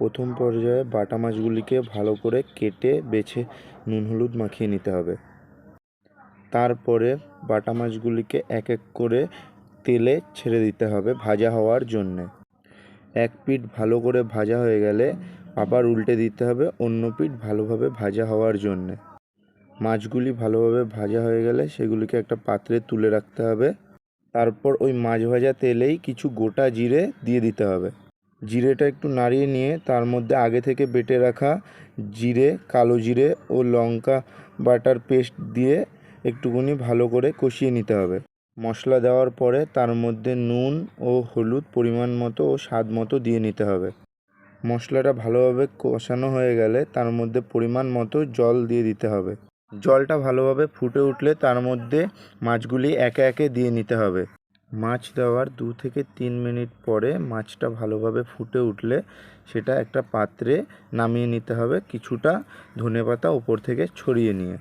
প্রথম পর্যায়ে বাটা মাছগুলিকে ভালো করে কেটে বেছে নুন হলুদ মাখিয়ে নিতে হবে। তারপরে বাটা মাছগুলিকে এক এক করে তেলে ছেড়ে দিতে হবে ভাজা হওয়ার জন্যে। এক পিঠ ভালো করে ভাজা হয়ে গেলে আবার উল্টে দিতে হবে অন্য পিঠ ভালোভাবে ভাজা হওয়ার জন্যে। মাছগুলি ভালোভাবে ভাজা হয়ে গেলে সেগুলিকে একটা পাত্রে তুলে রাখতে হবে। তারপর ওই মাছ ভাজা তেলেই কিছু গোটা জিরে দিয়ে দিতে হবে। জিরেটা একটু নাড়িয়ে নিয়ে তার মধ্যে আগে থেকে বেটে রাখা জিরে, কালো জিরে ও লঙ্কা বাটার পেস্ট দিয়ে একটুখানি ভালো করে কষিয়ে নিতে হবে। মশলা দেওয়ার পরে তার মধ্যে নুন ও হলুদ পরিমাণ মতো ও স্বাদ মতো দিয়ে নিতে হবে। মশলাটা ভালোভাবে কষানো হয়ে গেলে তার মধ্যে পরিমাণ মতো জল দিয়ে দিতে হবে। জলটা ভালোভাবে ফুটে উঠলে তার মধ্যে মাছগুলি একে একে দিয়ে নিতে হবে। মাছ দেওয়ার 2 থেকে 3 মিনিট পরে মাছটা ভালোভাবে ফুটে উঠলে সেটা একটা পাত্রে নামিয়ে নিতে হবে, কিছুটা ধনেপাতা ওপর থেকে ছড়িয়ে নিয়ে।